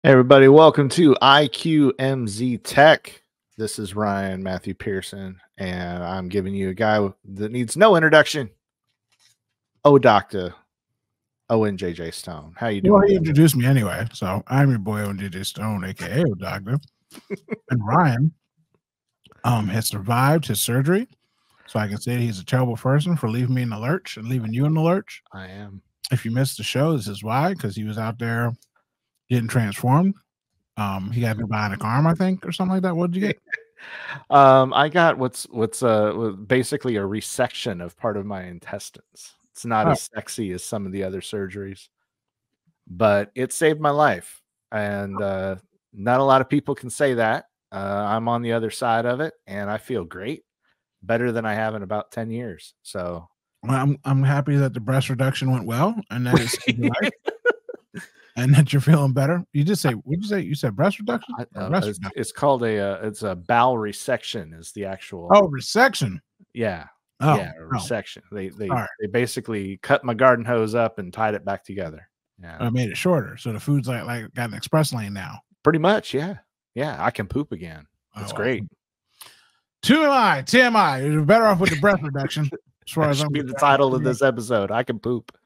Hey everybody, welcome to IQMZ Tech. This is Ryan Matthew Pearson, and I'm giving you a guy that needs no introduction. Oh, Doctor ONJJ Stone. How you doing? Well, he introduced me anyway, so I'm your boy ONJJ Stone, aka O Doctor. And Ryan has survived his surgery, so I can say he's a terrible person for leaving me in the lurch and leaving you in the lurch. I am. If you missed the show, this is why, because he was out there getting transformed. He got a bionic arm, I think, or something like that. What did you get? I got what's basically a resection of part of my intestines. It's not as sexy as some of the other surgeries, but it saved my life, and not a lot of people can say that. I'm on the other side of it, and I feel great, better than I have in about 10 years. So, well, I'm happy that the breast reduction went well, and that it saved your life. And that you're feeling better. You just say, what did you say? You said breast reduction? It's called it's a bowel resection is the actual. Oh, resection. Yeah. Oh, yeah, resection. They basically cut my garden hose up and tied it back together. Yeah. I made it shorter. So the food's like got an express lane now. Pretty much, yeah. Yeah, I can poop again. That's great. TMI. You're better off with the breast reduction. As far as I'm be the title of this episode. I can poop.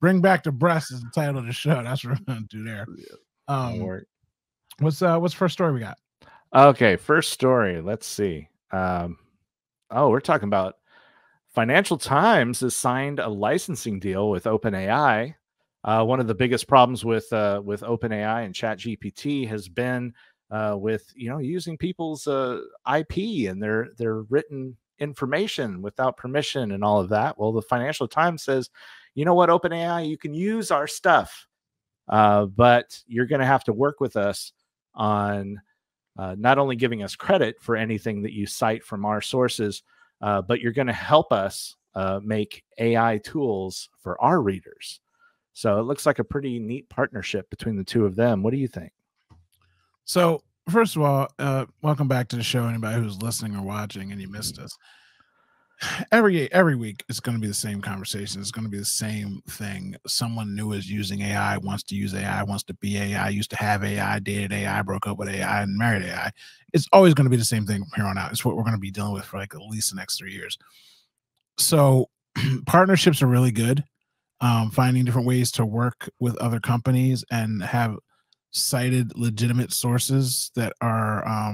Bring back the breast is the title of the show. That's what we're gonna do there. What's first story we got? Okay, first story. Let's see. We're talking about Financial Times has signed a licensing deal with OpenAI. One of the biggest problems with OpenAI and ChatGPT has been with using people's IP and their written information without permission and all of that. Well, the Financial Times says, you know what, OpenAI, you can use our stuff, but you're going to have to work with us on not only giving us credit for anything that you cite from our sources, but you're going to help us make AI tools for our readers. So it looks like a pretty neat partnership between the two of them. What do you think? So first of all, welcome back to the show. Anybody who's listening or watching and you missed us. Every week, it's going to be the same conversation. It's going to be the same thing. Someone new is using AI, wants to use AI, wants to be AI, used to have AI, dated AI, broke up with AI, and married AI. It's always going to be the same thing from here on out. It's what we're going to be dealing with for like at least the next 3 years. So partnerships are really good. Finding different ways to work with other companies and have cited legitimate sources that are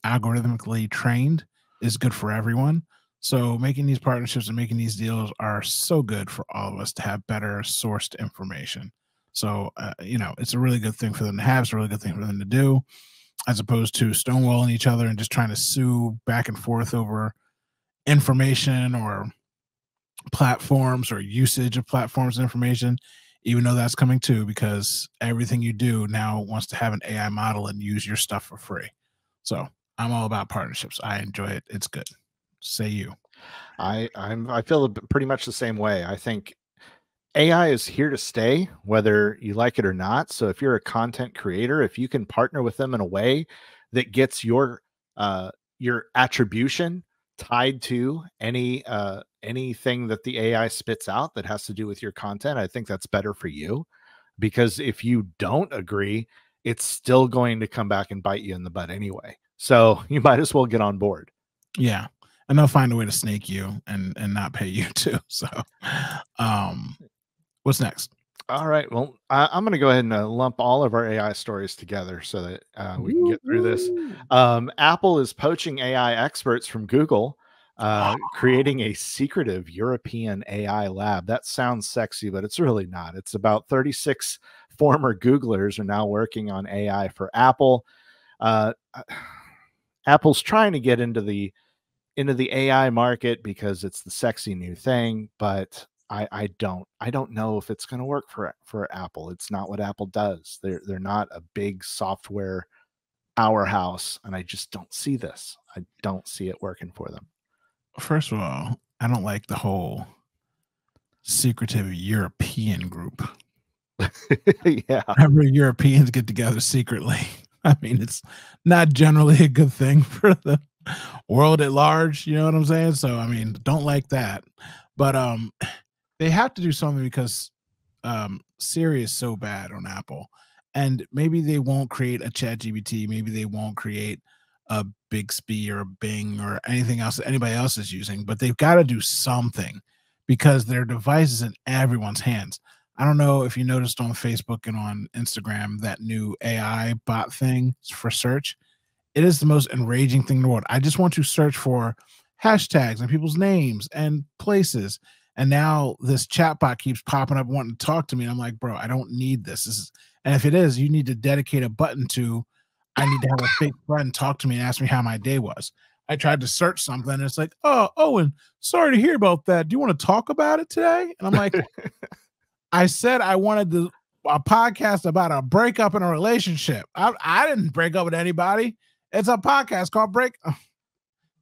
algorithmically trained is good for everyone. So making these partnerships and making these deals are so good for all of us to have better sourced information. So, it's a really good thing for them to have. It's a really good thing for them to do, as opposed to stonewalling each other and just trying to sue back and forth over information or platforms or usage of platforms and information, even though that's coming too, because everything you do now wants to have an AI model and use your stuff for free. So I'm all about partnerships. I enjoy it. It's good. Say you. I feel pretty much the same way. I think AI is here to stay, whether you like it or not. So if you're a content creator, if you can partner with them in a way that gets your attribution tied to anything that the AI spits out that has to do with your content, I think that's better for you, because if you don't agree, it's still going to come back and bite you in the butt anyway. So you might as well get on board. Yeah. And they'll find a way to snake you and not pay you too. So what's next? All right. Well, I'm going to go ahead and lump all of our AI stories together so that we can get through this. Apple is poaching AI experts from Google, creating a secretive European AI lab. That sounds sexy, but it's really not. It's about 36 former Googlers are now working on AI for Apple. Apple's trying to get into the AI market because it's the sexy new thing, but I don't know if it's going to work for Apple. It's not what Apple does. They're not a big software powerhouse, and I just don't see this. I don't see it working for them. First of all, I don't like the whole secretive European group. Yeah, every Europeans get together secretly. I mean, it's not generally a good thing for the world at large. You know what I'm saying? So, I mean, don't like that. But they have to do something because Siri is so bad on Apple, and maybe they won't create a Chat GPT, maybe they won't create a Bixby or a Bing or anything else that anybody else is using, but they've got to do something because their device is in everyone's hands. I don't know if you noticed on Facebook and on Instagram that new AI bot thing for search. It is the most enraging thing in the world. I just want to search for hashtags and people's names and places. And now this chatbot keeps popping up wanting to talk to me. And I'm like, bro, I don't need this. And if it is, you need to dedicate a button to I need to have a fake friend talk to me and ask me how my day was. I tried to search something and it's like, oh, Owen, sorry to hear about that. Do you want to talk about it today? And I'm like, I said I wanted a podcast about a breakup in a relationship. I didn't break up with anybody. It's a podcast called Break.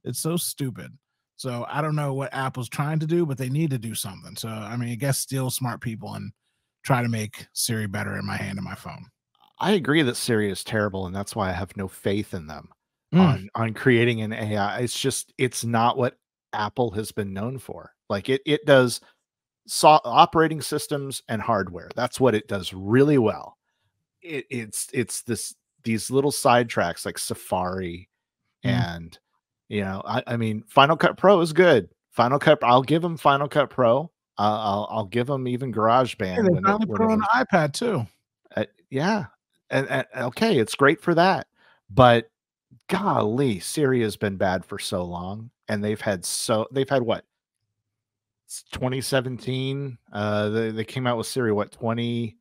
It's so stupid. So I don't know what Apple's trying to do, but they need to do something. So I mean, I guess steal smart people and try to make Siri better in my hand and my phone. I agree that Siri is terrible, and that's why I have no faith in them Mm, on creating an AI. It's just it's not what Apple has been known for. Like it does operating systems and hardware. That's what it does really well. It's these little sidetracks like Safari mm. and I mean Final Cut Pro is good. Final Cut I'll give them Final Cut Pro. I'll give them even Hey, GarageBand they when it finally when put it it on was the iPad too. yeah. And okay, it's great for that. But golly, Siri has been bad for so long and they've had what? 2017. They came out with Siri what 20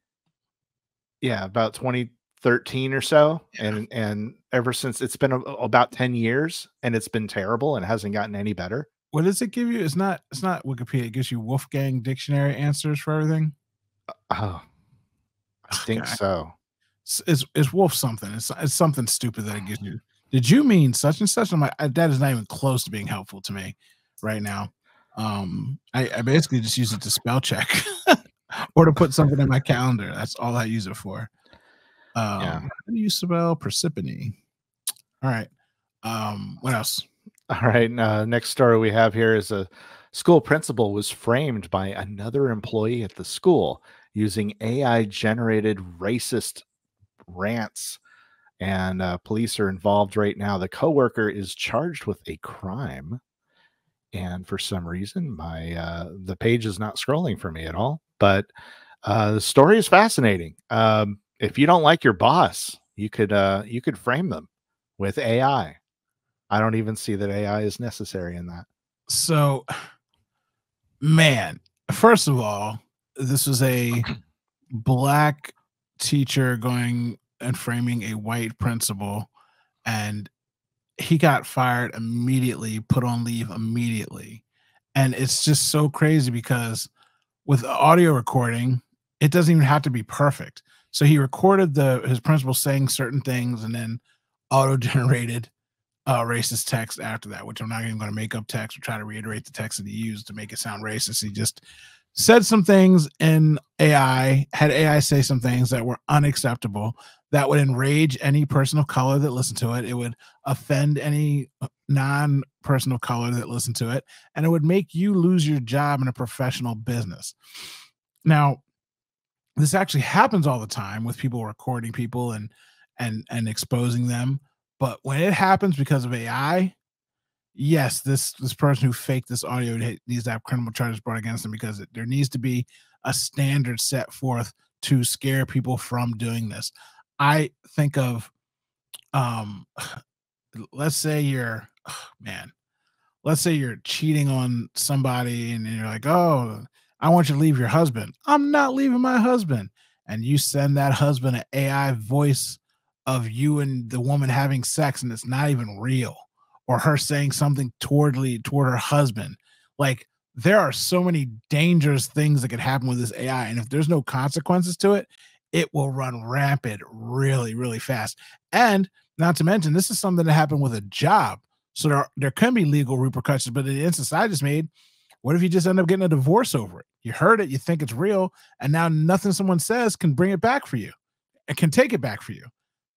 yeah, about 2013 or so and ever since it's been about 10 years and it's been terrible and hasn't gotten any better. What does it give you? It's not Wikipedia. It gives you Wolfgang dictionary answers for everything. Oh, I think Okay. so. It's Wolf something. It's something stupid that it gives you. Did you mean such and such? I'm like, that is not even close to being helpful to me right now. I basically just use it to spell check or to put something in my calendar. That's all I use it for. Yeah. How do you spell Persephone? All right. What else? All right. Next story we have here is a school principal was framed by another employee at the school using AI generated racist rants. And police are involved right now. The coworker is charged with a crime. And for some reason, the page is not scrolling for me at all. But the story is fascinating. If you don't like your boss, you could frame them with AI. I don't even see that AI is necessary in that. So, man, first of all, this was a black teacher going and framing a white principal, and he got fired immediately, put on leave immediately. And it's just so crazy because with audio recording, it doesn't even have to be perfect. So he recorded his principal saying certain things and then auto generated racist text after that, which I'm not even going to make up text or try to reiterate the text that he used to make it sound racist. He just said some things in AI, had AI say some things that were unacceptable, that would enrage any person of color that listened to it. It would offend any non-person of color that listened to it, and it would make you lose your job in a professional business. Now, this actually happens all the time with people recording people and exposing them. But when it happens because of AI, yes, this person who faked this audio needs to have criminal charges brought against them because there needs to be a standard set forth to scare people from doing this. I think of um let's say you're man, let's say you're cheating on somebody and you're like, "Oh, I want you to leave your husband." I'm not leaving my husband. And you send that husband an AI voice of you and the woman having sex and it's not even real, or her saying something toward her husband. Like there are so many dangerous things that could happen with this AI, and if there's no consequences to it, it will run rampant really, really fast. And not to mention, this is something that happened with a job. So there can be legal repercussions, but in the instance I just made, what if you just end up getting a divorce over it? You heard it, you think it's real, and now nothing someone says can bring it back for you. It can take it back for you.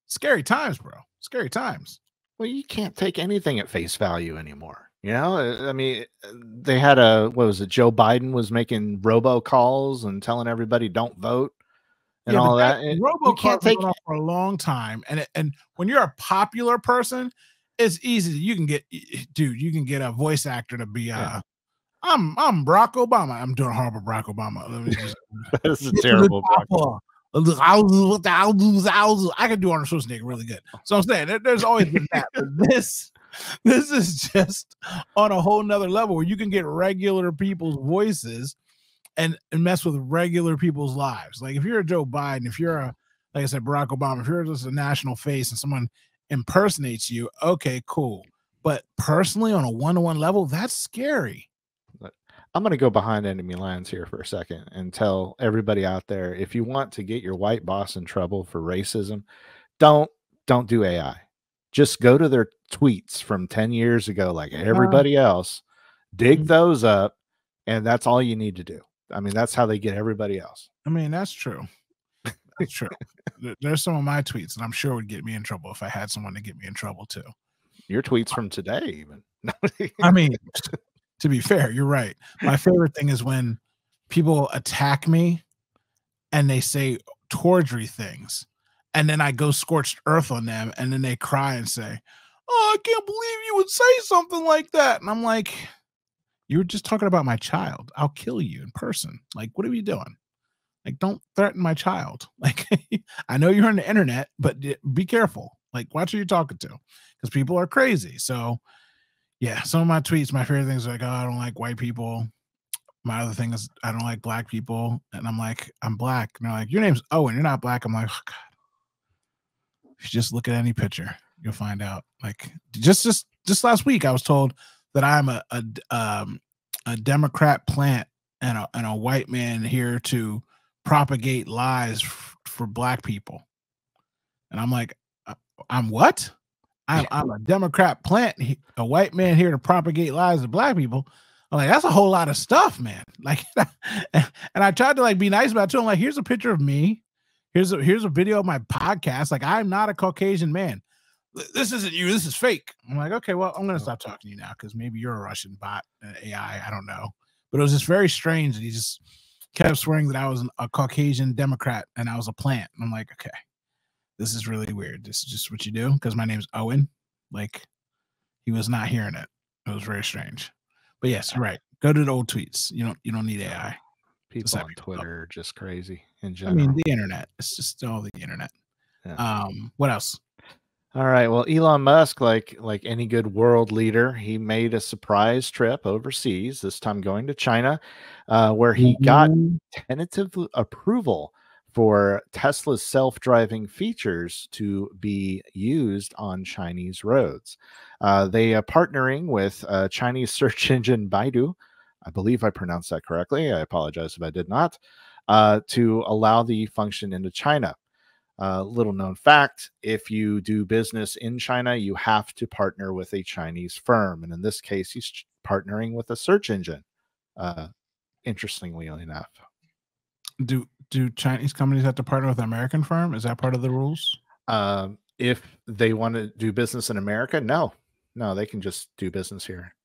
Scary times, bro. Scary times. Well, you can't take anything at face value anymore. You know, I mean, they had what was it? Joe Biden was making robocalls and telling everybody don't vote and Yeah, but all that that. You robocall has can't been take going on for a long time, and when you're a popular person, it's easy. You can get, dude, you can get a voice actor to be yeah, I'm Barack Obama. I'm doing a horrible Barack Obama. Let me just that is a Mr. the terrible Barack. Papa. I can do Arnold Schwarzenegger really good. So I'm saying there's always been that, but this is just on a whole nother level where you can get regular people's voices and mess with regular people's lives. Like if you're a Joe Biden, if you're a, like I said, Barack Obama, if you're just a national face and someone impersonates you, okay, cool. But personally, on a one-to-one level, that's scary. But I'm going to go behind enemy lines here for a second and tell everybody out there, if you want to get your white boss in trouble for racism, don't don't do AI. Just go to their tweets from 10 years ago like Uh, everybody else, dig those up, and that's all you need to do. I mean, that's how they get everybody else. I mean, that's true. That's true. There's some of my tweets that I'm sure would get me in trouble if I had someone to get me in trouble too. Your tweets from today even. I mean, to be fair, you're right. My favorite thing is when people attack me and they say tawdry things, and then I go scorched earth on them, and then they cry and say, "Oh, I can't believe you would say something like that." And I'm like, "You were just talking about my child. I'll kill you in person. Like, what are you doing? Like, don't threaten my child. Like, I know you're on the internet, but be careful. Like, watch who you're talking to, because people are crazy." So, yeah, some of my tweets, my favorite things are like, "Oh, I don't like white people." My other thing is, I don't like black people. And I'm like, I'm black. And they're like, your name's Owen. You're not black. I'm like, oh, God. If you just look at any picture, you'll find out. Like just last week, I was told that I'm a Democrat plant and a white man here to propagate lies for black people. And I'm like, I'm what? I'm a Democrat plant, a white man here to propagate lies to black people. I'm like, that's a whole lot of stuff, man. Like, and I tried to like be nice about it too. I'm like, here's a picture of me. Here's a video of my podcast. Like, I'm not a Caucasian man. This isn't you. This is fake. I'm like, okay, well, I'm gonna stop talking to you now because maybe you're a Russian bot, AI. I don't know, but it was just very strange that he just kept swearing that I was a Caucasian Democrat and I was a plant. And I'm like, okay, this is really weird. This is just what you do because my name's Owen. Like, he was not hearing it. It was very strange. But yes, you're right. Go to the old tweets. You don't need AI. People on Twitter are just crazy in I mean, general. the internet. It's just all the internet. Yeah. What else? All right. Well, Elon Musk, like any good world leader, he made a surprise trip overseas. This time going to China, where he got tentative approval for Tesla's self-driving features to be used on Chinese roads. They are partnering with Chinese search engine Baidu. I believe I pronounced that correctly. I apologize if I did not. To allow the function into China. Little known fact, if you do business in China, you have to partner with a Chinese firm. And in this case, he's partnering with a search engine, interestingly enough. Do Chinese companies have to partner with an American firm? Is that part of the rules? If they want to do business in America, no, they can just do business here.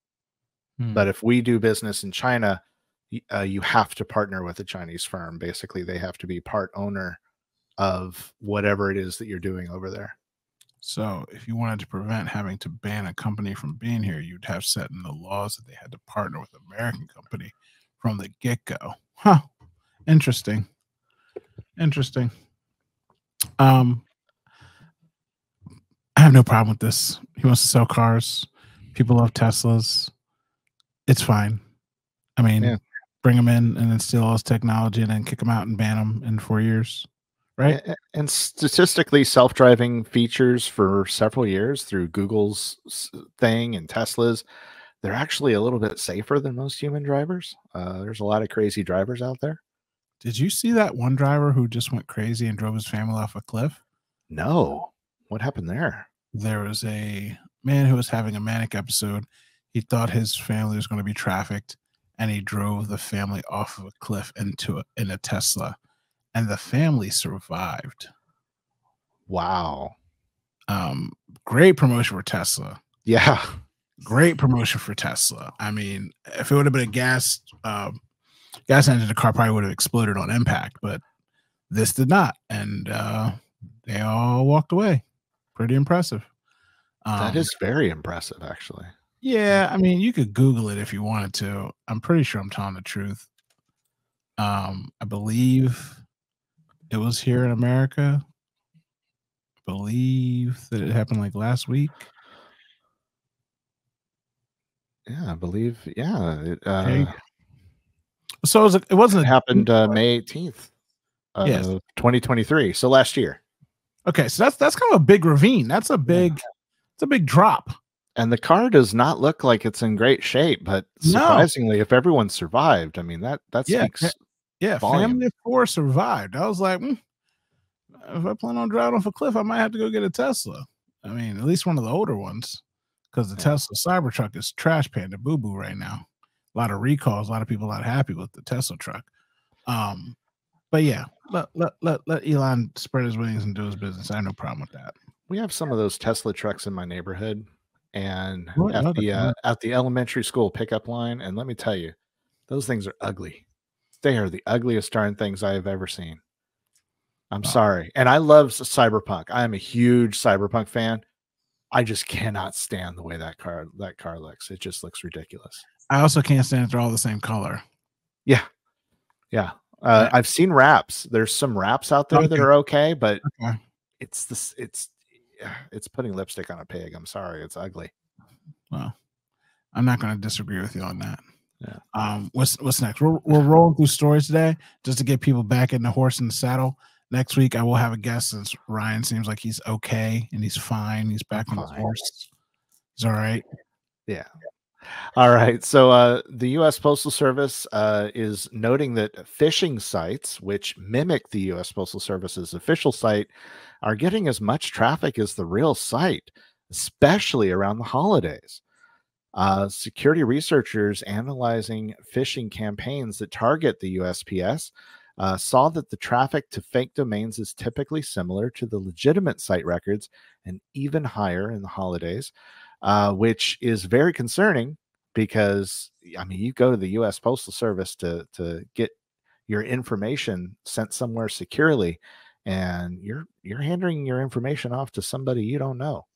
But if we do business in China, you have to partner with a Chinese firm. Basically, they have to be part owner of whatever it is that you're doing over there. So if you wanted to prevent having to ban a company from being here, you'd have set in the laws that they had to partner with an American company from the get-go. Huh. Interesting. I have no problem with this. He wants to sell cars. People love Teslas. It's fine. I mean, bring them in and then steal all his technology and then kick them out and ban them in 4 years. Right. And statistically, self-driving features for several years through Google's thing and Tesla's, they're actually a little bit safer than most human drivers. There's a lot of crazy drivers out there. Did you see that one driver who just went crazy and drove his family off a cliff? No. What happened there? There was a man who was having a manic episode. He thought his family was going to be trafficked, and he drove the family off of a cliff in a Tesla, and the family survived. Wow. Great promotion for Tesla. Yeah. Great promotion for Tesla. I mean, if it would have been a gas engine, the car probably would have exploded on impact, but this did not, and they all walked away. Pretty impressive. That is very impressive, actually. Yeah, I mean, you could Google it if you wanted to. I'm pretty sure I'm telling the truth. I believe it was here in America. I believe that it happened like last week. Yeah, I believe. Yeah, So it wasn't it happened May 18th, yes. 2023. So last year. Okay, so that's kind of a big ravine. That's a big drop. And the car does not look like it's in great shape, but surprisingly, if everyone survived, I mean that speaks. Yeah, volume. family of 4 survived. I was like, if I plan on driving off a cliff, I might have to go get a Tesla. I mean, at least one of the older ones, because the Tesla Cybertruck is trash panda boo boo right now. A lot of recalls, a lot of people not happy with the Tesla truck. But yeah, let Elon spread his wings and do his business. I have no problem with that. We have some of those Tesla trucks in my neighborhood, and at the elementary school pickup line, and let me tell you, those things are ugly. They are the ugliest darn things I have ever seen. I'm sorry. And I love Cyberpunk. I am a huge Cyberpunk fan. I just cannot stand the way that car looks. It just looks ridiculous. I also can't stand they're all the same color. Yeah. Yeah. I've seen wraps. There's some wraps out there that are okay, but it's putting lipstick on a pig. I'm sorry. It's ugly. Well, I'm not going to disagree with you on that. Yeah. What's next? We're rolling through stories today just to get people back in the horse and the saddle. Next week, I will have a guest since Ryan seems like he's okay and he's fine. He's back on his horse. He's all right. Yeah. All right. So the U.S. Postal Service is noting that phishing sites, which mimic the U.S. Postal Service's official site, are getting as much traffic as the real site, especially around the holidays. Security researchers analyzing phishing campaigns that target the USPS saw that the traffic to fake domains is typically similar to the legitimate site records and even higher in the holidays, which is very concerning because, I mean, you go to the U.S. Postal Service to get your information sent somewhere securely, and you're handing your information off to somebody you don't know.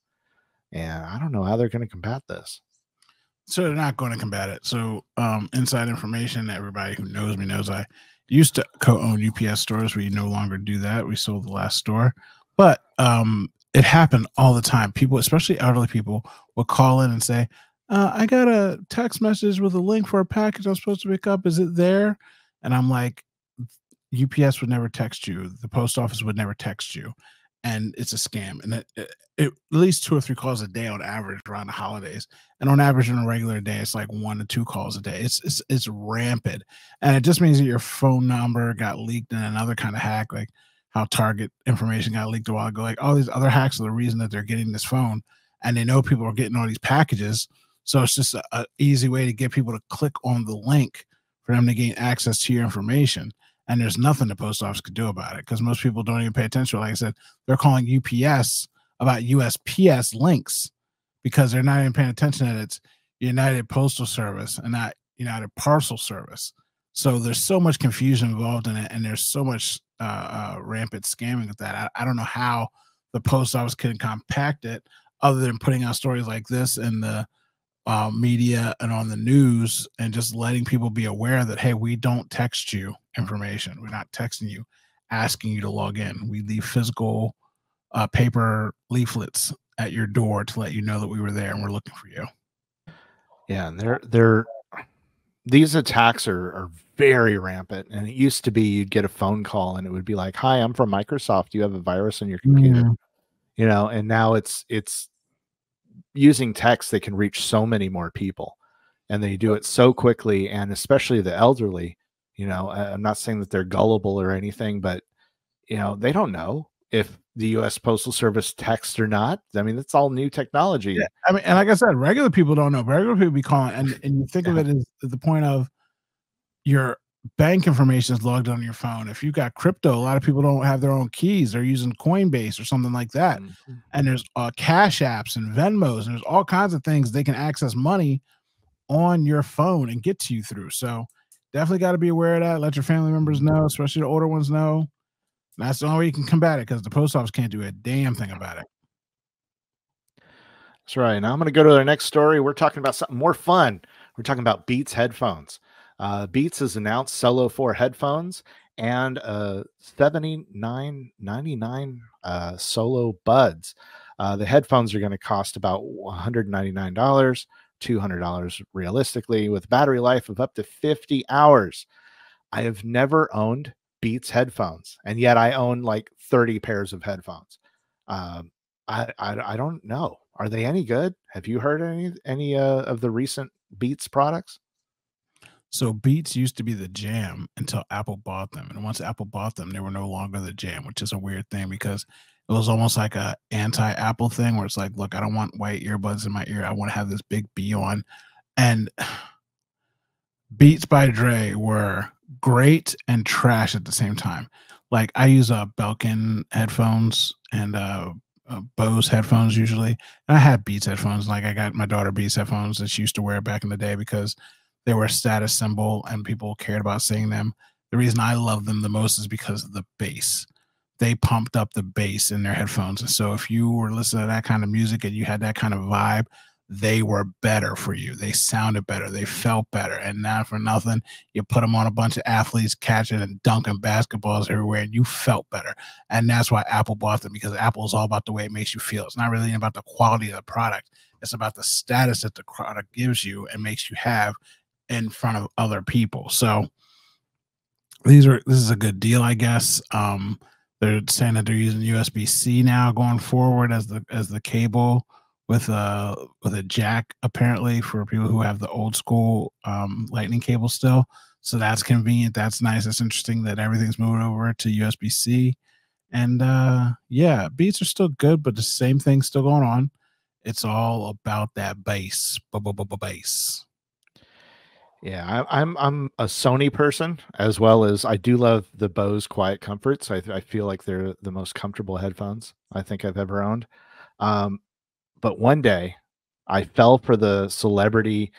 And I don't know how they're going to combat this. So they're not going to combat it. So inside information, everybody who knows me knows I used to co-own UPS stores. We no longer do that. We sold the last store. But it happened all the time. People, especially elderly people, would call in and say, I got a text message with a link for a package I'm supposed to pick up. Is it there? And I'm like, UPS would never text you. The post office would never text you. And it's a scam. And it at least 2 or 3 calls a day on average around the holidays. And on average in a regular day, it's like 1 to 2 calls a day. It's rampant. And it just means that your phone number got leaked in another kind of hack, like how Target information got leaked a while ago. Like all these other hacks are the reason that they're getting this phone. And they know people are getting all these packages. So it's just an easy way to get people to click on the link for them to gain access to your information. And there's nothing the post office could do about it because most people don't even pay attention. Like I said, they're calling UPS about USPS links because they're not even paying attention that it's United Postal Service and not United Parcel Service. So there's so much confusion involved in it, and there's so much rampant scamming with that. I don't know how the post office can compact it other than putting out stories like this in the media and on the news and just letting people be aware that, hey, we don't text you information. We're not texting you, asking you to log in. We leave physical paper leaflets at your door to let you know that we were there and we're looking for you. Yeah, and these attacks are very rampant. And it used to be you'd get a phone call and it would be like, "Hi, I'm from Microsoft. You have a virus on your computer." And now it's using text. They can reach so many more people, and they do it so quickly. And especially the elderly, I'm not saying that they're gullible or anything, but they don't know if the U.S. Postal Service texts or not. I mean, it's all new technology. Yeah, I mean, and like I said, regular people don't know. Regular people be calling, and you think of it as the point of you're bank information is logged on your phone. If you got crypto, a lot of people don't have their own keys. They're using Coinbase or something like that. Mhm. And there's cash apps and Venmos, and there's all kinds of things they can access money on your phone and get to you through. So definitely got to be aware of that. Let your family members know, especially the older ones know. That's the only way you can combat it, because the post office can't do a damn thing about it. That's right. Now I'm going to go to our next story. We're talking about something more fun. We're talking about Beats headphones. Beats has announced Solo 4 headphones and $79.99 Solo buds. The headphones are going to cost about $199, $200 realistically, with battery life of up to 50 hours. I have never owned Beats headphones, and yet I own like 30 pairs of headphones. Um, I don't know. Are they any good? Have you heard any of the recent Beats products? So Beats used to be the jam until Apple bought them. And once Apple bought them, they were no longer the jam, which is a weird thing because it was almost like a anti-Apple thing where it's like, look, I don't want white earbuds in my ear. I want to have this big B on. And Beats by Dre were great and trash at the same time. Like I use Belkin headphones and Bose headphones usually. And I had Beats headphones. Like I got my daughter Beats headphones that she used to wear back in the day because they were a status symbol and people cared about seeing them. The reason I love them the most is because of the bass. They pumped up the bass in their headphones. And so if you were listening to that kind of music and you had that kind of vibe, they were better for you. They sounded better. They felt better. And not for nothing, you put them on a bunch of athletes catching and dunking basketballs everywhere, and you felt better. And that's why Apple bought them, because Apple is all about the way it makes you feel. It's not really about the quality of the product. It's about the status that the product gives you and makes you have in front of other people. So this is a good deal, I guess. They're saying that they're using USB-C now going forward as the cable with a jack, apparently, for people who have the old school lightning cable still. So that's convenient. That's nice. That's interesting that everything's moving over to USB-C. And yeah, beats are still good, but the same thing's still going on. It's all about that bass. Bass. Yeah, I'm a Sony person, as well as I do love the Bose Quiet Comforts. I feel like they're the most comfortable headphones I think I've ever owned. Um, but one day I fell for the celebrity,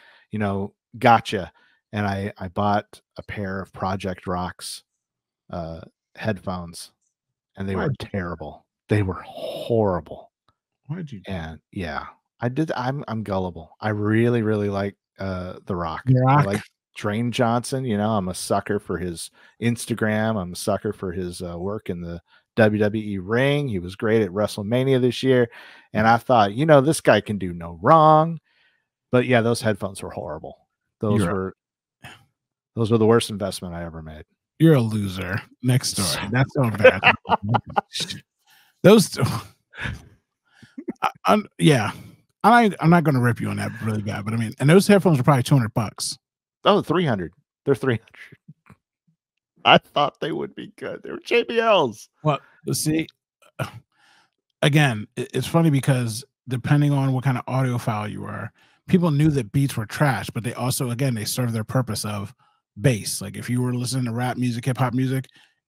gotcha, and I bought a pair of Project Rocks uh, headphones, and they were Why'd terrible. They were horrible. why'd you And yeah, I'm gullible. I really, really like The Rock. I rock? like Dwayne Johnson. I'm a sucker for his Instagram. I'm a sucker for his work in the WWE ring. He was great at WrestleMania this year. And I thought, this guy can do no wrong. But yeah, those headphones were horrible. Those You're were those were the worst investment I ever made. you're a loser. Next story. That's so embarrassing. Those two. Yeah. I'm not going to rip you on that really bad, but I mean, and those headphones are probably $200. Oh, 300. They're 300. I thought they would be good. They were JBLs. Well, see, again, it's funny because depending on what kind of audiophile you are, people knew that beats were trash, but they also, again, they serve their purpose of bass. Like if you were listening to rap music, hip hop music,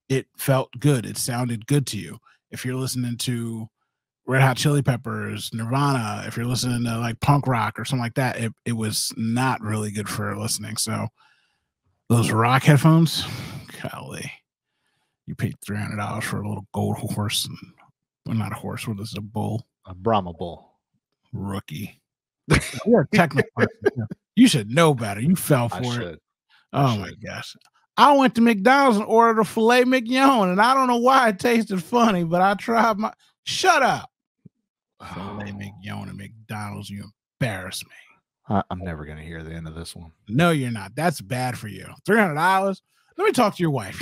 it felt good. It sounded good to you. If you're listening to Red Hot Chili Peppers, Nirvana, if you're listening to like punk rock or something like that, it was not really good for listening. So those rock headphones, golly, you paid $300 for a little gold horse, and well, not a horse. What is it, a bull? A Brahma bull. Rookie. You're a technical person. You should know better. You fell for it. Oh my gosh. I went to McDonald's and ordered a filet mignon, and I don't know why it tasted funny, but I tried my. Shut up. Filet mignon at McDonald's. You embarrass me. I'm never going to hear the end of this one. No, you're not. That's bad for you. $300. Let me talk to your wife.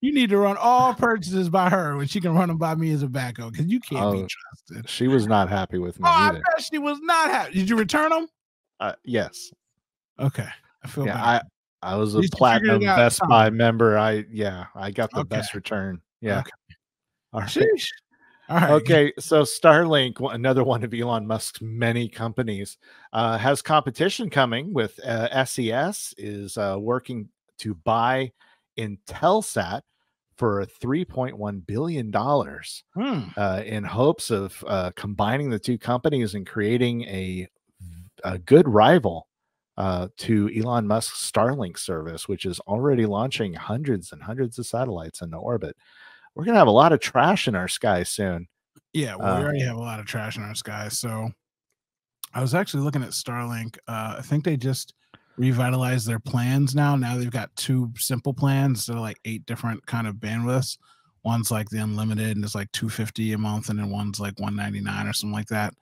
You need to run all purchases by her when she can run them by me as a backup, because you can't be trusted. She was not happy with me I either. bet she was not happy. Did you return them? Yes. Okay. I feel bad. I was a platinum Best Buy member. I got the best return. Yeah. Okay. All right. Sheesh. All right. Okay, so Starlink, another one of Elon Musk's many companies, has competition coming with SES is working to buy Intelsat for $3.1 billion Hmm. in hopes of combining the two companies and creating a good rival to Elon Musk's Starlink service, which is already launching hundreds and hundreds of satellites into orbit. We're going to have a lot of trash in our sky soon. Yeah, well, we Uh, already have a lot of trash in our sky. So I was actually looking at Starlink. I think they just revitalized their plans now. Now they've got two simple plans. So like 8 different kind of bandwidths. One's like the unlimited and it's like 250 a month, and then one's like 199 or something like that.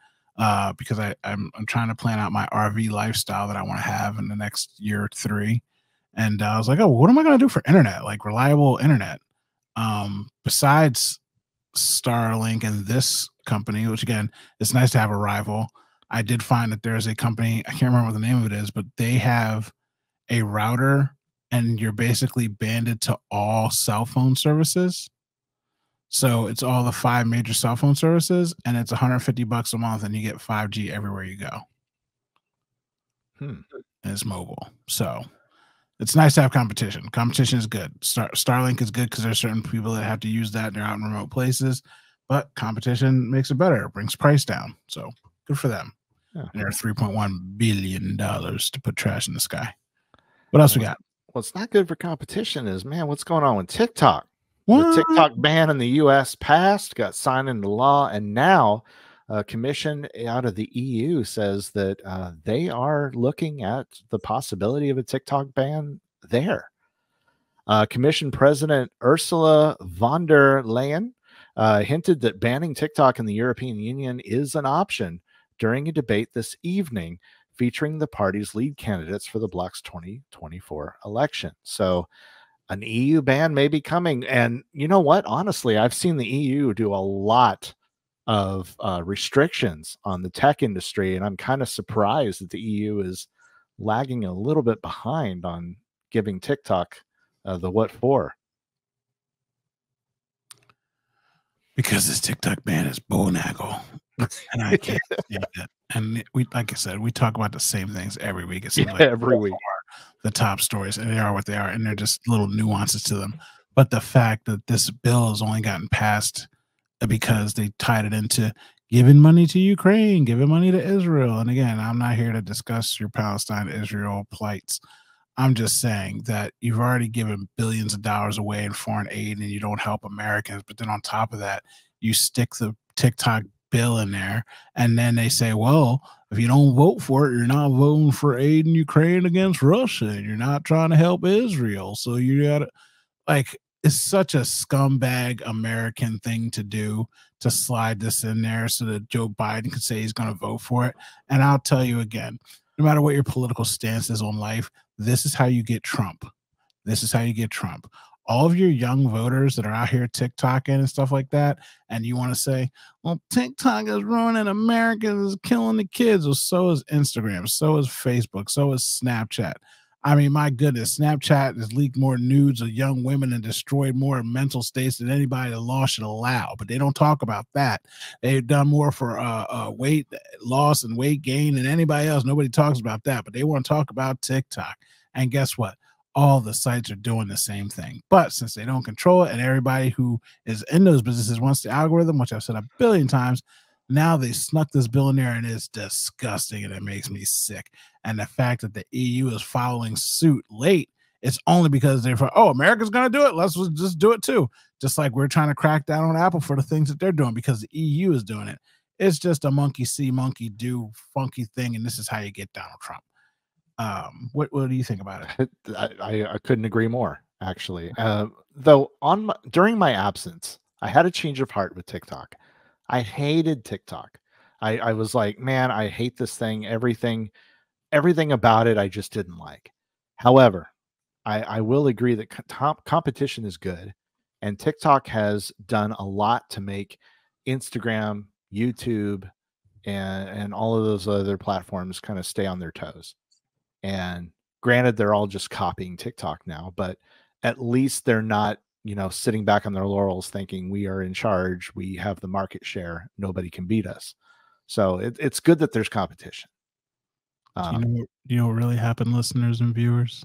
Because I'm trying to plan out my RV lifestyle that I want to have in the next year or three. And I was like, oh, what am I going to do for internet? Like reliable internet. Besides Starlink and this company, which again, it's nice to have a rival. I did find that there's a company, I can't remember what the name of it is, but they have a router and you're basically banded to all cell phone services. So it's all the 5 major cell phone services and it's 150 bucks a month and you get 5G everywhere you go. hmm. And it's mobile. So it's nice to have competition. Competition is good. Starlink is good because there's certain people that have to use that and they're out in remote places, but competition makes it better. It brings price down. So good for them. Yeah. And they're $3.1 billion to put trash in the sky. What else we got? What's not good for competition is, man, what's going on with TikTok? The What? TikTok ban in the U.S. passed, got signed into law, and now a commission out of the EU says that they are looking at the possibility of a TikTok ban there. Commission President Ursula von der Leyen hinted that banning TikTok in the European Union is an option during a debate this evening featuring the party's lead candidates for the bloc's 2024 election. So, an EU ban may be coming. And you know what? Honestly, I've seen the EU do a lot of restrictions on the tech industry, and I'm kind of surprised that the EU is lagging a little bit behind on giving TikTok the what for. Because this TikTok ban is bonaggle. And I can't stand it. And we, like I said, we talk about the same things every week. It seems like Every week. the top stories, and they are what they are, and they're just little nuances to them. But the fact that this bill has only gotten passed because they tied it into giving money to Ukraine, giving money to Israel. And again, I'm not here to discuss your Palestine Israel plights. I'm just saying that you've already given billions of dollars away in foreign aid and you don't help Americans. But then on top of that, you stick the TikTok bill in there. And then they say, well, if you don't vote for it, you're not voting for aid in Ukraine against Russia. And you're not trying to help Israel. So you got to, like, it's such a scumbag American thing to do, to slide this in there so that Joe Biden could say he's going to vote for it. And I'll tell you again, no matter what your political stance is on life, this is how you get Trump. This is how you get Trump. All of your young voters that are out here TikToking and stuff like that, and you want to say, well, TikTok is ruining America, is killing the kids. Well, so is Instagram, so is Facebook, so is Snapchat. I mean, my goodness, Snapchat has leaked more nudes of young women and destroyed more mental states than anybody the law should allow. But they don't talk about that. They've done more for weight loss and weight gain than anybody else. Nobody talks about that, but they want to talk about TikTok. And guess what? All the sites are doing the same thing. But since they don't control it, and everybody who is in those businesses wants the algorithm, which I've said a billion times, now they snuck this bill in there, and it's disgusting, and it makes me sick. And the fact that the EU is following suit late, it's only because they're, oh, America's going to do it. Let's just do it too. Just like we're trying to crack down on Apple for the things that they're doing because the EU is doing it. It's just a monkey see, monkey do funky thing, and this is how you get Donald Trump. What do you think about it? I couldn't agree more, actually. Though during my absence, I had a change of heart with TikTok. I hated TikTok. I was like, man, I hate this thing. Everything about it, I just didn't like. However, I will agree that competition is good, and TikTok has done a lot to make Instagram, YouTube, and all of those other platforms kind of stay on their toes. And granted, they're all just copying TikTok now, but at least they're not sitting back on their laurels thinking we are in charge, we have the market share, nobody can beat us. So it's good that there's competition. Do you know what really happened, listeners and viewers?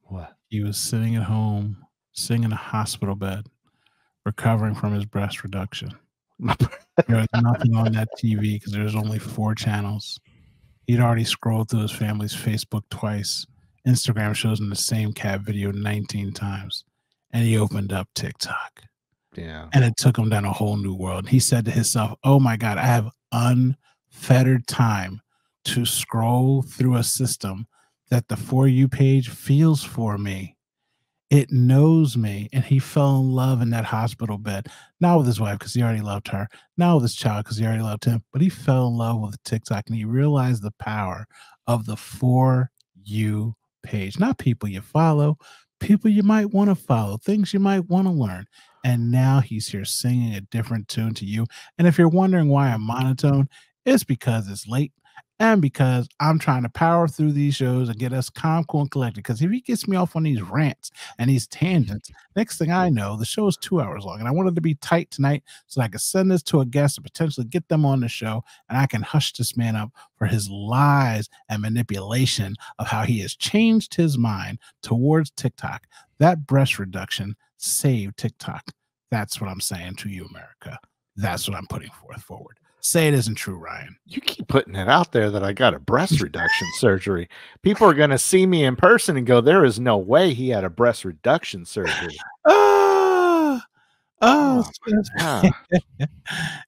What? He was sitting at home, sitting in a hospital bed, recovering from his breast reduction. There was nothing on that TV because there's only 4 channels. He'd already scrolled through his family's Facebook twice. Instagram shows him the same cat video 19 times. And he opened up TikTok. Yeah. And it took him down a whole new world. He said to himself, oh my God, I have unfettered time to scroll through a system that the For You page feels for me. It knows me. And he fell in love in that hospital bed, not with his wife because he already loved her, not with his child because he already loved him, but he fell in love with TikTok and he realized the power of the For You page. Not people you follow, people you might want to follow, things you might want to learn. And now he's here singing a different tune to you. And if you're wondering why I'm monotone, it's because it's late and because I'm trying to power through these shows and get us calm, cool, and collected. Because if he gets me off on these rants and these tangents, next thing I know, the show is 2 hours long. And I wanted to be tight tonight so I could send this to a guest and potentially get them on the show. And I can hush this man up for his lies and manipulation of how he has changed his mind towards TikTok. That breast reduction saved TikTok. That's what I'm saying to you, America. That's what I'm putting forward. Say it isn't true, Ryan. You keep putting it out there that I got a breast reduction surgery. People are going to see me in person and go, there is no way he had a breast reduction surgery.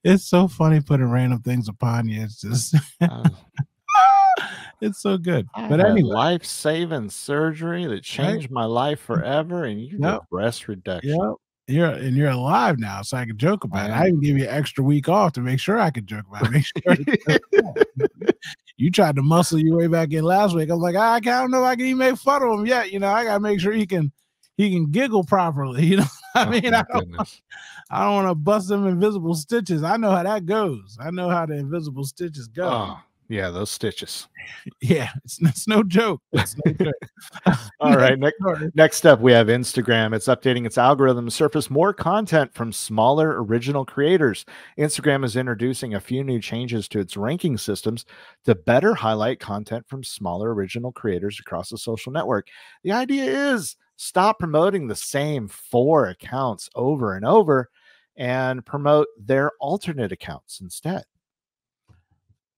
It's so funny putting random things upon you. It's just it's so good. But anyway, life-saving surgery that changed my life forever, and you get breast reduction. Yep. You're alive now, so I can joke about it. I even give you an extra week off to make sure I could joke about it. Make sure you tried to muscle your way back in last week. I was like, I don't know if I can even make fun of him yet. I gotta make sure he can giggle properly. You know what I mean? I don't want to bust them invisible stitches. I know how that goes. I know how the invisible stitches go. Oh, yeah, those stitches. Yeah, it's no joke. It's no joke. All right. Next up, we have Instagram. It's updating its algorithm to surface more content from smaller original creators. Instagram is introducing a few new changes to its ranking systems to better highlight content from smaller original creators across the social network. The idea is stop promoting the same 4 accounts over and over and promote their alternate accounts instead.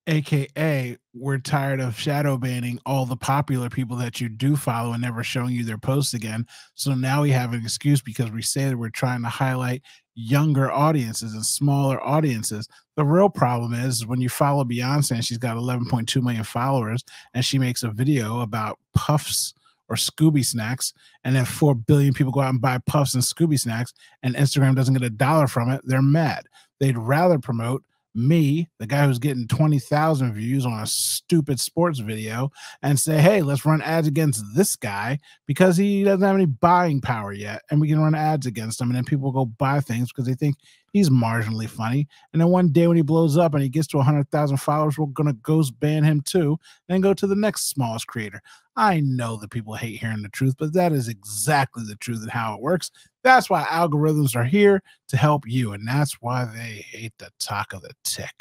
AKA, we're tired of shadow banning all the popular people that you do follow and never showing you their posts again. So now we have an excuse because we say that we're trying to highlight younger audiences and smaller audiences. The real problem is when you follow Beyonce and she's got 11.2 million followers and she makes a video about Puffs or Scooby snacks, and then 4 billion people go out and buy Puffs and Scooby snacks and Instagram doesn't get $1 from it, they're mad. They'd rather promote me, the guy who's getting 20,000 views on a stupid sports video, and say, hey, let's run ads against this guy because he doesn't have any buying power yet, and we can run ads against him, and then people go buy things because they think he's marginally funny. And then one day when he blows up and he gets to 100,000 followers, we're going to ghost ban him too and go to the next smallest creator. I know that people hate hearing the truth, but that is exactly the truth and how it works. That's why algorithms are here to help you, and that's why they hate the talk of the tick.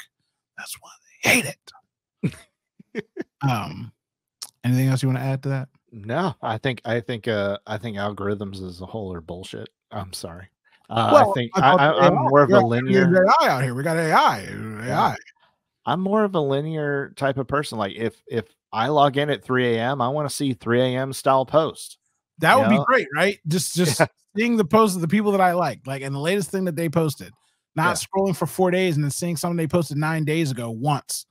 That's why they hate it. Anything else you want to add to that? No, I think algorithms as a whole are bullshit. I'm sorry. I think I'm more of a linear AI out here. We got AI. Yeah. I'm more of a linear type of person. Like if I log in at 3 a.m., I want to see 3 a.m. style posts. That would be great, right? Just seeing the posts of the people that I like, and the latest thing that they posted, not scrolling for 4 days and then seeing something they posted 9 days ago once.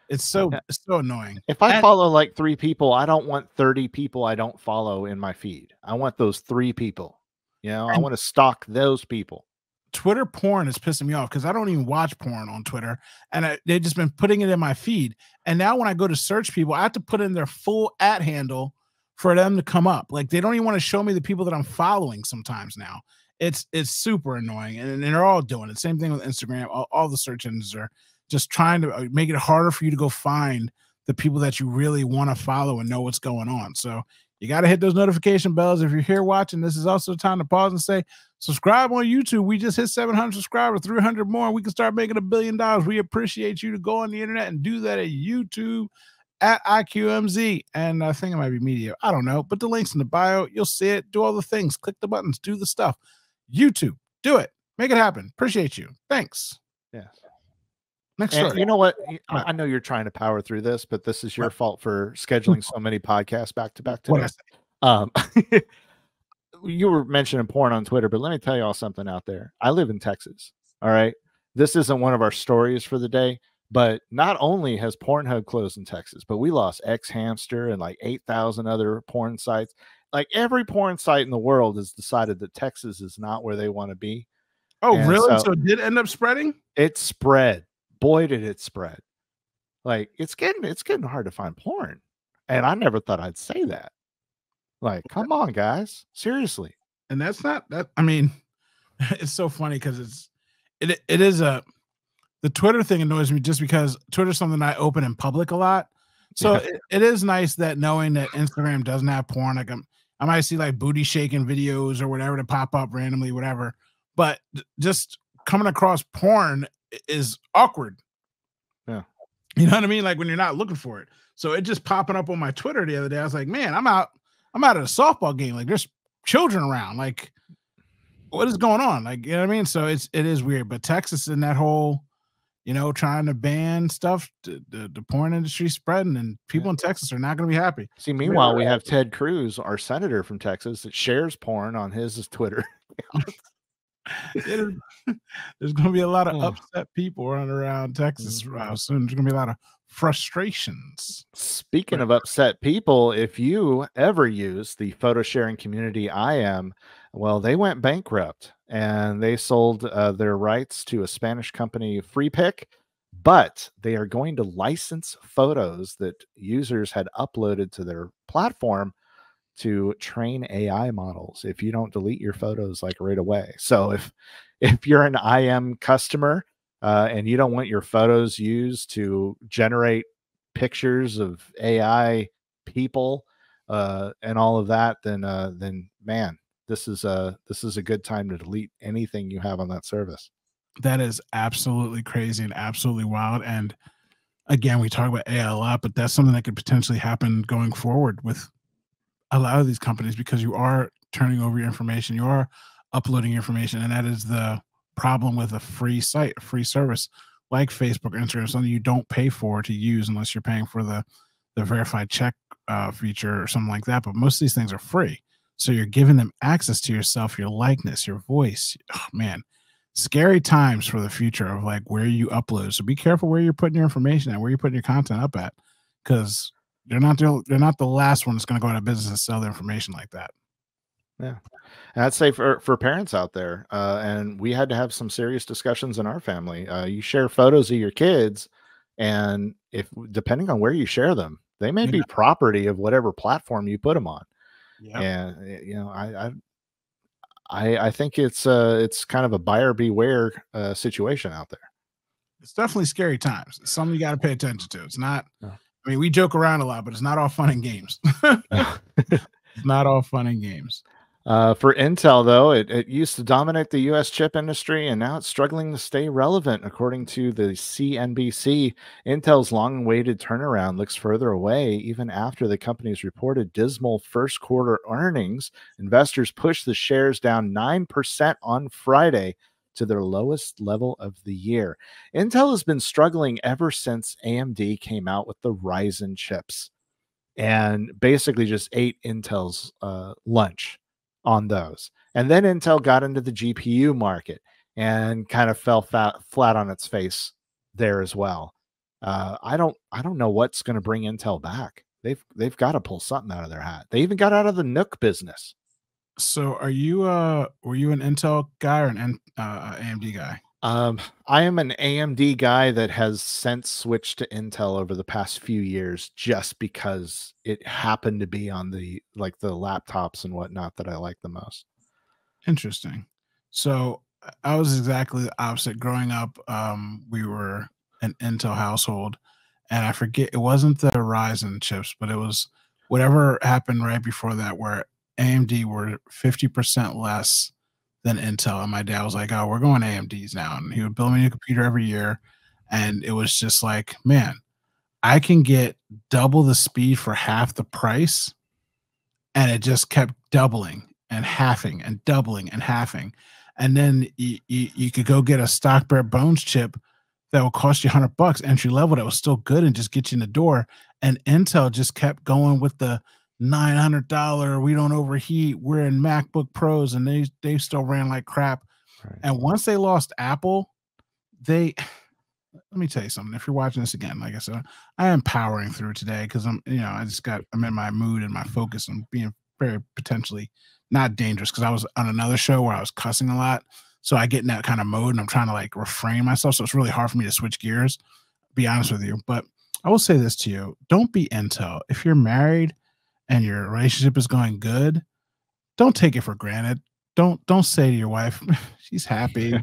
It's so annoying. If I follow like 3 people, I don't want 30 people I don't follow in my feed. I want those 3 people. I want to stalk those people. Twitter porn is pissing me off because I don't even watch porn on Twitter, and they've just been putting it in my feed. And now when I go to search people, I have to put in their full @ handle for them to come up. Like they don't even want to show me the people that I'm following sometimes now. It's super annoying, and they're all doing it. Same thing with Instagram. All the search engines are just trying to make it harder for you to go find the people that you really want to follow and know what's going on. So You got to hit those notification bells. If you're here watching, this is also the time to pause and say, subscribe on YouTube. We just hit 700 subscribers, 300 more, and we can start making $1 billion. We appreciate you to go on the internet and do that at YouTube at IQMZ. And I think it might be media. I don't know, but the link's in the bio. You'll see it. Do all the things. Click the buttons. Do the stuff. YouTube. Do it. Make it happen. Appreciate you. Thanks. Yes. Next And story. you know what? I know you're trying to power through this, but this is your fault for scheduling so many podcasts back to back today. You were mentioning porn on Twitter, but let me tell you all something out there. I live in Texas. All right. This isn't one of our stories for the day, but not only has Pornhub closed in Texas, but we lost X Hamster and like 8,000 other porn sites. Like every porn site in the world has decided that Texas is not where they want to be. Oh, and really? So it did end up spreading? It spread. Boy, did it spread. Like it's getting hard to find porn. And I never thought I'd say that. Like, come on, guys. Seriously. And that's not that. I mean, it's so funny because it is the Twitter thing annoys me just because Twitter's something I open in public a lot. So it is nice that knowing that Instagram doesn't have porn. Like I might see like booty shaking videos or whatever to pop up randomly, whatever. But just coming across porn is awkward. Yeah. You know what I mean? Like when you're not looking for it. So it just popping up on my Twitter the other day. I was like, man, I'm out at a softball game. Like there's children around. Like what is going on? Like, you know what I mean? So it is weird. But Texas in that whole, trying to ban stuff, the porn industry spreading, and people in Texas are not going to be happy. See, meanwhile, we have Ted Cruz, our senator from Texas, that shares porn on his Twitter. There's going to be a lot of upset people running around Texas soon. There's going to be a lot of frustrations. Speaking of upset people, if you ever use the photo sharing community well, they went bankrupt and they sold their rights to a Spanish company, Freepik, but they are going to license photos that users had uploaded to their platform to train AI models if you don't delete your photos like right away. So if you're an IM customer and you don't want your photos used to generate pictures of AI people and all of that, then man, this is a good time to delete anything you have on that service. That is absolutely crazy and absolutely wild. And again, we talk about AI a lot, but that's something that could potentially happen going forward with a lot of these companies, because you are turning over your information, you are uploading information, and that is the problem with a free site, a free service like Facebook or Instagram, something you don't pay for to use unless you're paying for the verified check feature or something like that. But most of these things are free, so you're giving them access to yourself, your likeness, your voice. Oh man, scary times for the future of like where you upload. So be careful where you're putting your information at, where you're putting your content up at, because they're not the last one that's going to go out of business and sell their information like that. Yeah. And I'd say for parents out there, and we had to have some serious discussions in our family. You share photos of your kids, and if depending on where you share them, they may be property of whatever platform you put them on. Yep. And I think it's kind of a buyer beware situation out there. It's definitely scary times. It's something you got to pay attention to. It's not. I mean, we joke around a lot, but it's not all fun and games. It's not all fun and games. For Intel, though, it used to dominate the U.S. chip industry, and now it's struggling to stay relevant. According to the CNBC, Intel's long-awaited turnaround looks further away, even after the company's reported dismal first quarter earnings. Investors pushed the shares down 9% on Friday to their lowest level of the year. Intel has been struggling ever since AMD came out with the Ryzen chips and basically just ate Intel's lunch on those. And then Intel got into the GPU market and kind of fell flat on its face there as well. I don't know what's going to bring Intel back. They've got to pull something out of their hat. They even got out of the NUC business. So were you an Intel guy or an AMD guy? I am an AMD guy that has since switched to Intel over the past few years, just because it happened to be on the laptops and whatnot that I like the most. Interesting. So I was exactly the opposite. Growing up, we were an Intel household, and I forget, it wasn't the Ryzen chips, but it was whatever happened right before that, where AMD were 50% less than Intel, and my dad was like, "Oh, we're going AMDs now," and he would build me a computer every year, and it was just like, man, I can get double the speed for half the price, and it just kept doubling and halving and doubling and halving, and then you could go get a stock bare bones chip that will cost you $100 entry level that was still good and just get you in the door. And Intel just kept going with the $900. We don't overheat. We're in MacBook Pros, and they still ran like crap. Right. And once they lost Apple, they let me tell you something. If you're watching this again, like I said, I am powering through today because I'm in my mood and my focus and being very potentially not dangerous because I was on another show where I was cussing a lot. So I get in that kind of mode and I'm trying to like refrain myself. So it's really hard for me to switch gears, be honest with you. But I will say this to you. Don't be Intel. If you're married and your relationship is going good, don't take it for granted. Don't say to your wife, she's happy.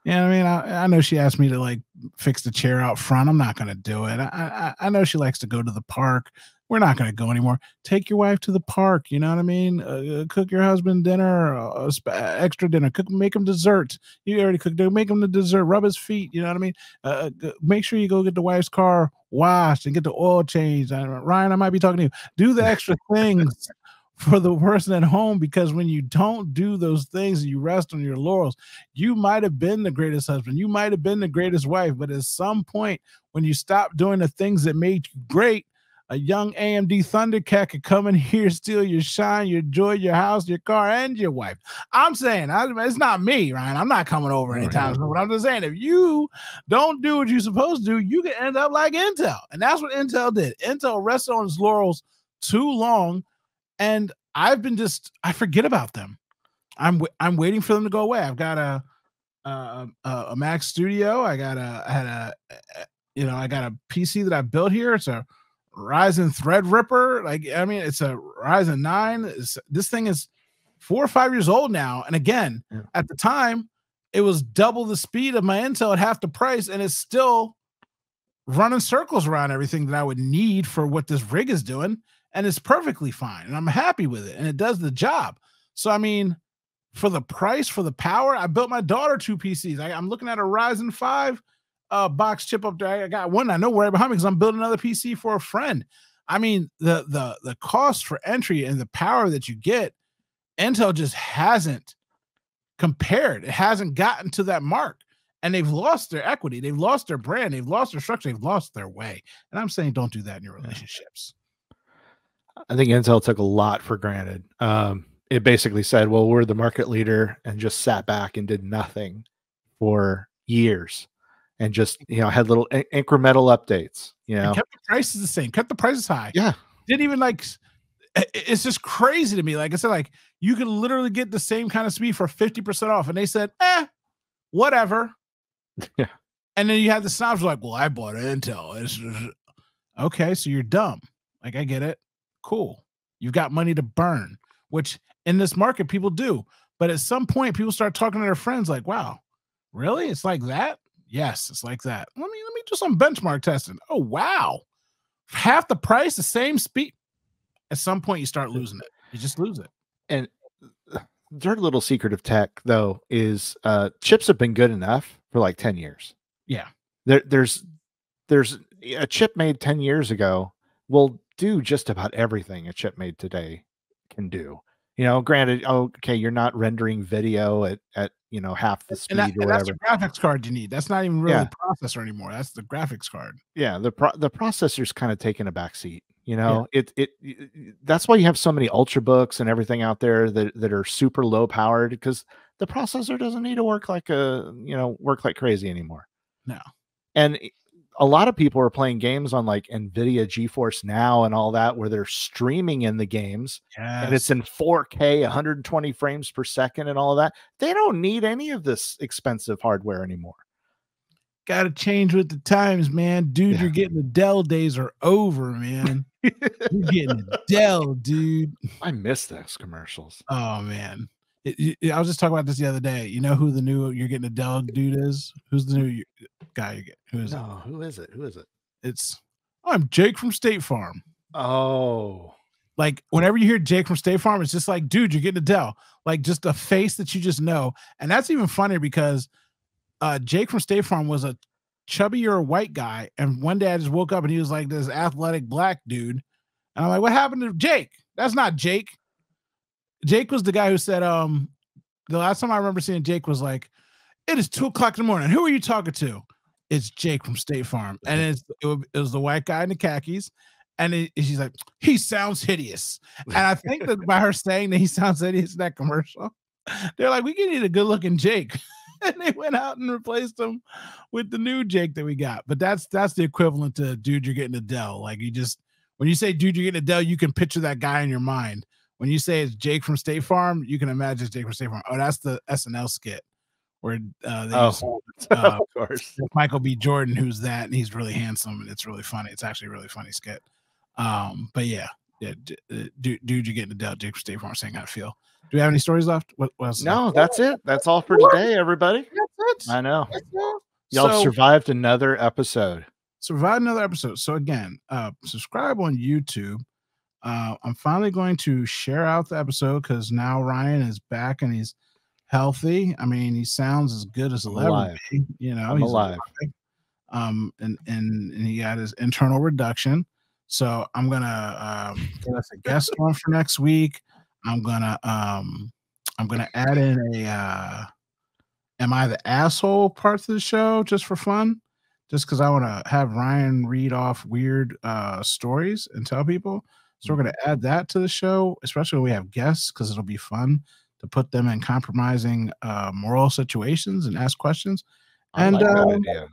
You know what I mean? I know she asked me to like fix the chair out front. I'm not going to do it. I know she likes to go to the park. We're not going to go anymore. Take your wife to the park. You know what I mean? Cook your husband dinner, extra dinner. Make him dessert. You already cooked. Make him the dessert. Rub his feet. You know what I mean? Make sure you go get the wife's car washed and get the oil changed. Ryan, I might be talking to you. Do the extra things for the person at home, because when you don't do those things and you rest on your laurels, you might have been the greatest husband, you might have been the greatest wife, but at some point when you stop doing the things that made you great, a young AMD Thundercat could come in here, steal your shine, your joy, your house, your car, and your wife. I'm saying, it's not me, Ryan. I'm not coming over anytime soon. But I'm just saying, if you don't do what you're supposed to do, you can end up like Intel. And that's what Intel did. Intel rested on its laurels too long, and I forget about them. I'm waiting for them to go away. I've got a Mac Studio. I got a PC that I built here. It's a Ryzen Threadripper. It's a Ryzen 9. This thing is 4 or 5 years old now. And again, at the time, it was double the speed of my Intel at half the price, and it's still running circles around everything that I would need for what this rig is doing. And it's perfectly fine. And I'm happy with it. And it does the job. So, I mean, for the price, for the power, I built my daughter 2 PCs. I'm looking at a Ryzen 5 box chip up there. I got one I know right behind me because I'm building another PC for a friend. I mean, the cost for entry and the power that you get, Intel just hasn't compared. It hasn't gotten to that mark. And they've lost their equity. They've lost their brand. They've lost their structure. They've lost their way. And I'm saying don't do that in your relationships. I think Intel took a lot for granted. It basically said, well, we're the market leader, and just sat back and did nothing for years and just, had little incremental updates, And kept the prices the same, kept the prices high. Yeah. Didn't even it's just crazy to me. Like I said, like you could literally get the same kind of speed for 50% off. And they said, whatever. Yeah. And then you had the snobs like, well, I bought an Intel. Okay, so you're dumb. Like, I get it. Cool. You've got money to burn, which in this market people do. But at some point, people start talking to their friends like, wow, really? It's like that? Yes, it's like that. Let me do some benchmark testing. Oh, wow. Half the price, the same speed. At some point, you start losing it. You just lose it. And dirty little secret of tech, though, is chips have been good enough for like 10 years. Yeah. There's a chip made 10 years ago will do just about everything a chip made today can do. Granted, okay, you're not rendering video at half the speed or whatever. That's the graphics card you need. That's not even really the processor anymore. That's the graphics card. Yeah, the processor's kind of taking a back seat. That's why you have so many ultrabooks and everything out there that are super low powered, because the processor doesn't need to work like crazy anymore. No. And a lot of people are playing games on like NVIDIA GeForce Now and all that, where they're streaming in the games and it's in 4K, 120 frames per second and all of that. They don't need any of this expensive hardware anymore. Got to change with the times, man. Dude, you're getting the Dell days are over, man. You're getting a Dell, dude. I miss those commercials. Oh, man. I was just talking about this the other day. You know who the new you're getting a Dell dude is? Who's the new guy you get? Who is it? Who is it? I'm Jake from State Farm. Oh, Like whenever you hear Jake from State Farm, it's just like, dude, you're getting Adele. Like just a face that you just know. And that's even funnier because Jake from State Farm was a chubbier white guy. And one day I just woke up and he was like this athletic black dude. And I'm like, what happened to Jake? That's not Jake. Jake was the guy who said, the last time I remember seeing Jake was like, it is 2:00 in the morning. Who are you talking to? It's Jake from State Farm. And it was the white guy in the khakis. And she's like, he sounds hideous. And I think that by her saying that he sounds hideous in that commercial, they're like, we can need a good looking Jake. And they went out and replaced him with the new Jake that we got. But that's the equivalent to dude, you're getting Adele. Like when you say dude, you're getting Adele, you can picture that guy in your mind. When you say it's Jake from State Farm, you can imagine it's Jake from State Farm. Oh, that's the SNL skit where of course, Michael B. Jordan, who's that, and he's really handsome and it's really funny. It's actually a really funny skit. But yeah, dude, you're getting Adele, Jake from State Farm saying how to feel. Do we have any stories left? What else? No, that's it. That's all for today, everybody. That's it. I know. Y'all survived another episode. So again, subscribe on YouTube. I'm finally going to share out the episode because now Ryan is back and he's healthy. I mean, he sounds as good as he'll ever be. You know, he's alive. And he got his internal reduction. So I'm gonna get us a guest on for next week. I'm gonna add in a am I the asshole parts of the show just for fun, just because I want to have Ryan read off weird stories and tell people. So we're going to add that to the show, especially when we have guests, because it'll be fun to put them in compromising moral situations and ask questions. And like that idea.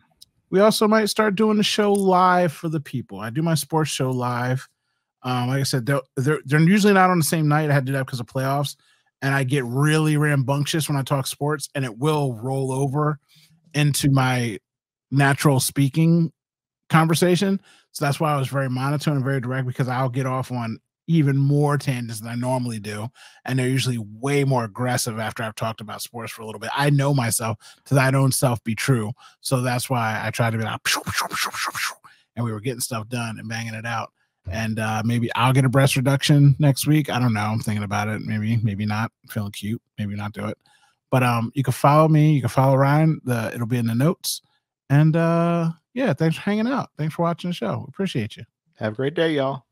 We also might start doing the show live for the people. I do my sports show live. Like I said, they're usually not on the same night. I had to do that because of playoffs. And I get really rambunctious when I talk sports, and it will roll over into my natural speaking conversation. So that's why I was very monotone and very direct, because I'll get off on even more tangents than I normally do. And they're usually way more aggressive after I've talked about sports for a little bit. I know myself to thine own self be true. So that's why I try to be like, and we were getting stuff done and banging it out. And maybe I'll get a breast reduction next week. I don't know. I'm thinking about it. Maybe not. I'm feeling cute. Maybe not do it. But you can follow me. You can follow Ryan. It'll be in the notes. And yeah, thanks for hanging out. Thanks for watching the show. Appreciate you. Have a great day, y'all.